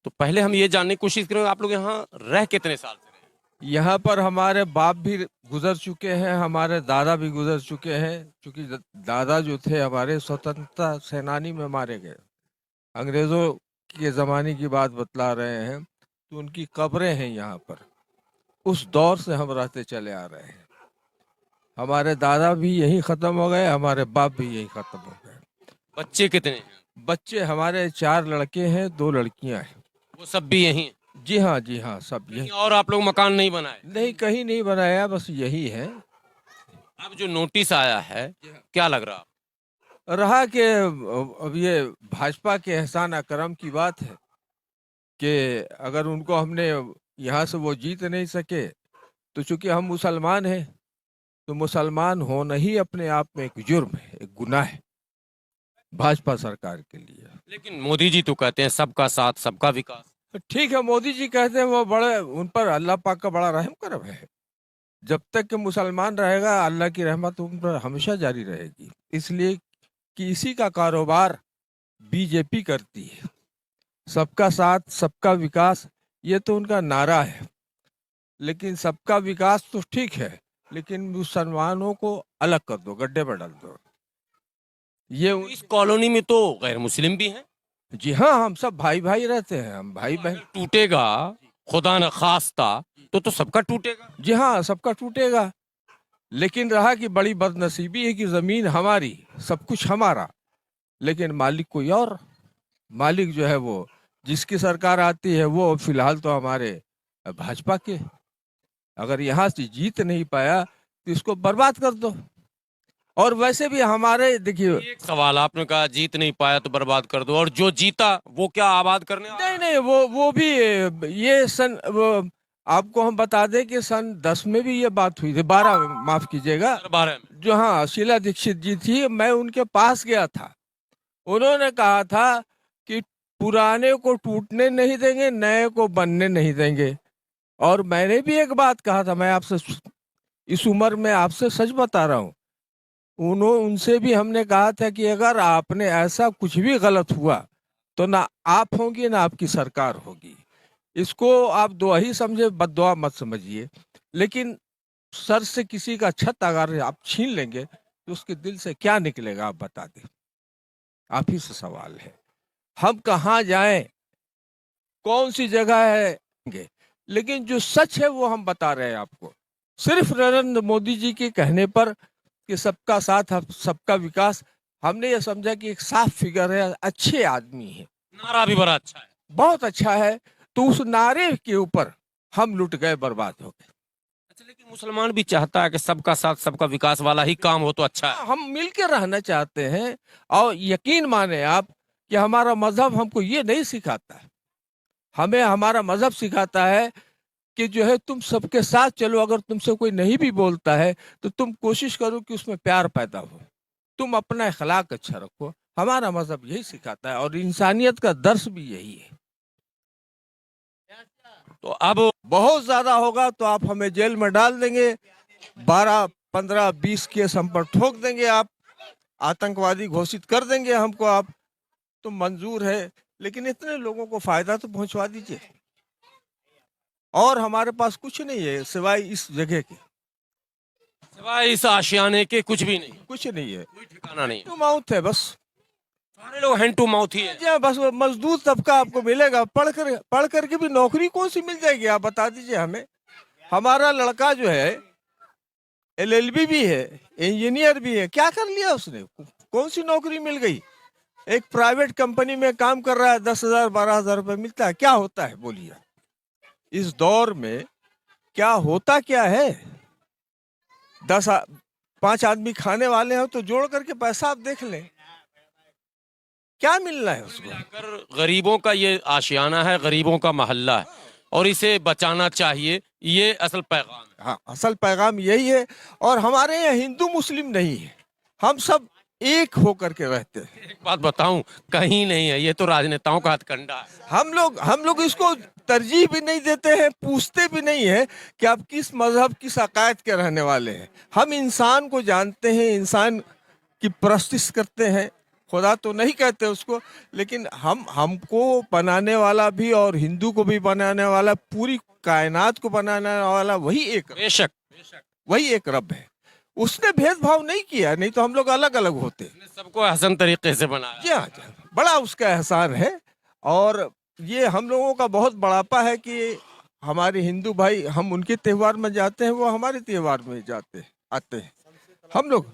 तो पहले हम ये जानने की कोशिश करेंगे, आप लोग यहाँ रह कितने साल से रहे? यहाँ पर हमारे बाप भी गुजर चुके हैं, हमारे दादा भी गुजर चुके हैं। क्योंकि दादा जो थे हमारे स्वतंत्रता सेनानी में मारे गए, अंग्रेजों के जमाने की बात बतला रहे हैं। तो उनकी कब्रें हैं यहाँ पर। उस दौर से हम रहते चले आ रहे हैं। हमारे दादा भी यहीं खत्म हो गए, हमारे बाप भी यहीं खत्म हो गए। बच्चे कितने हैं? बच्चे हमारे 4 लड़के हैं, 2 लड़कियां हैं। वो सब भी यहीं हैं? जी हाँ, जी हाँ, सब कहीं यही। और आप लोग मकान नहीं बनाए? नहीं, कहीं नहीं बनाया, बस यही है। अब जो नोटिस आया है, क्या लग रहा? रहा कि अब ये भाजपा के एहसान अकरम की बात है कि अगर उनको हमने यहाँ से वो जीत नहीं सके, तो चूंकि हम मुसलमान हैं, तो मुसलमान होना ही अपने आप में एक जुर्म है, एक गुनाह है भाजपा सरकार के लिए। लेकिन मोदी जी तो कहते हैं सबका साथ सबका विकास। तो ठीक है, मोदी जी कहते हैं, वो बड़े, उन पर अल्लाह पाक का बड़ा रहम करम है। जब तक कि मुसलमान रहेगा, अल्लाह की रहमत उन पर हमेशा जारी रहेगी। इसलिए कि इसी का कारोबार बीजेपी करती है। सबका साथ सबका विकास, ये तो उनका नारा है। लेकिन सबका विकास तो ठीक है, लेकिन मुसलमानों को अलग कर दो, गड्ढे में डाल दो। ये इस कॉलोनी में तो गैर मुस्लिम भी हैं। जी हाँ, हम सब भाई भाई रहते हैं, हम भाई बहन। अगर टूटेगा, खुदा न खास्ता, तो सबका टूटेगा। जी हाँ, सबका टूटेगा। लेकिन रहा कि बड़ी बदनसीबी है कि जमीन हमारी, सब कुछ हमारा, लेकिन मालिक कोई और। मालिक जो है वो, जिसकी सरकार आती है वो फिलहाल तो हमारे भाजपा के। अगर यहाँ से जीत नहीं पाया तो इसको बर्बाद कर दो। और वैसे भी हमारे, देखिए, एक सवाल, आपने कहा जीत नहीं पाया तो बर्बाद कर दो, और जो जीता वो क्या आबाद करने आ रहा नहीं नहीं, वो भी ये आपको हम बता दें कि सन 10 में भी ये बात हुई थी, 12 में, माफ कीजिएगा। है? बारे में जो, हाँ, शीला दीक्षित जी थी, मैं उनके पास गया था। उन्होंने कहा था कि पुराने को टूटने नहीं देंगे, नए को बनने नहीं देंगे। और मैंने भी एक बात कहा था, मैं आपसे इस उम्र में आपसे सच बता रहा हूँ। उनसे भी हमने कहा था कि अगर आपने ऐसा कुछ भी गलत हुआ तो ना आप होंगे ना आपकी सरकार होगी। इसको आप दुआ ही समझे, बद्दुआ मत समझिए। लेकिन सर से किसी का छत अगर आप छीन लेंगे तो उसके दिल से क्या निकलेगा, आप बता दें। आप ही से सवाल है, हम कहाँ जाएं, कौन सी जगह है। लेकिन जो सच है वो हम बता रहे हैं आपको। सिर्फ नरेंद्र मोदी जी के कहने पर कि सबका साथ सबका विकास, हमने ये समझा कि एक साफ फिगर है, अच्छे आदमी है, नारा भी बड़ा अच्छा है। बहुत अच्छा है। तो उस नारे के ऊपर हम लुट गए, बर्बाद हो गए। अच्छा, लेकिन मुसलमान भी चाहता है कि सबका साथ सबका विकास वाला ही काम हो तो अच्छा है। हम मिलकर रहना चाहते हैं। और यकीन माने आप कि हमारा मजहब हमको ये नहीं सिखाता है। हमें हमारा मजहब सिखाता है कि जो है तुम सबके साथ चलो। अगर तुमसे कोई नहीं भी बोलता है तो तुम कोशिश करो कि उसमें प्यार पैदा हो, तुम अपना अखलाक अच्छा रखो। हमारा मजहब यही सिखाता है और इंसानियत का दर्श भी यही है। तो अब बहुत ज्यादा होगा तो आप हमें जेल में डाल देंगे, 12 15 20 केस हम पर ठोक देंगे, आप आतंकवादी घोषित कर देंगे हमको, आप तो मंजूर है। लेकिन इतने लोगों को फायदा तो पहुंचवा दीजिए। और हमारे पास कुछ नहीं है सिवाय इस जगह के, सिवाय इस आशियाने के कुछ भी नहीं, कुछ नहीं है। कोई ठिकाना नहीं। टू माउथ है बस। सारे लोग हैंड टू माउथ ही है। जी हाँ, बस वो मजदूर तबका आपको मिलेगा। पढ़ करके भी नौकरी कौन सी मिल जाएगी, आप बता दीजिए हमें। हमारा लड़का जो है एलएलबी भी है, इंजीनियर भी है, क्या कर लिया उसने, कौन सी नौकरी मिल गई। एक प्राइवेट कंपनी में काम कर रहा है, 10,000 12,000 रुपए मिलता है। क्या होता है बोलिए, इस दौर में क्या होता क्या है। 5 आदमी खाने वाले हैं तो जोड़ करके पैसा आप देख लें, क्या मिलना है उसको। मिलाकर गरीबों का ये आशियाना है, गरीबों का मोहल्ला है, और इसे बचाना चाहिए, ये असल पैगाम है। हाँ, असल पैगाम यही है। और हमारे यहाँ हिंदू मुस्लिम नहीं है, हम सब एक होकर के रहते हैं। एक बात बताऊं, कहीं नहीं है, ये तो राजनेताओं का हथकंडा है। हम लोग इसको तरजीह भी नहीं देते हैं, पूछते भी नहीं है कि आप किस मजहब किस अकायद के रहने वाले हैं। हम इंसान को जानते हैं, इंसान की परस्तिश करते हैं। खुदा तो नहीं कहते उसको, लेकिन हमको बनाने वाला भी और हिंदू को भी बनाने वाला, पूरी कायनात को बनाने वाला बेशक वही एक रब है। उसने भेदभाव नहीं किया, नहीं तो हम लोग अलग अलग होते। उसने सबको हसन तरीके से बनाया। जी हाँ, जी हाँ, बड़ा उसका एहसान है। और ये हम लोगों का बहुत बड़ापा है कि हमारे हिंदू भाई, हम उनके त्योहार में जाते हैं, वो हमारे त्योहार में जाते आते हैं। हम लोग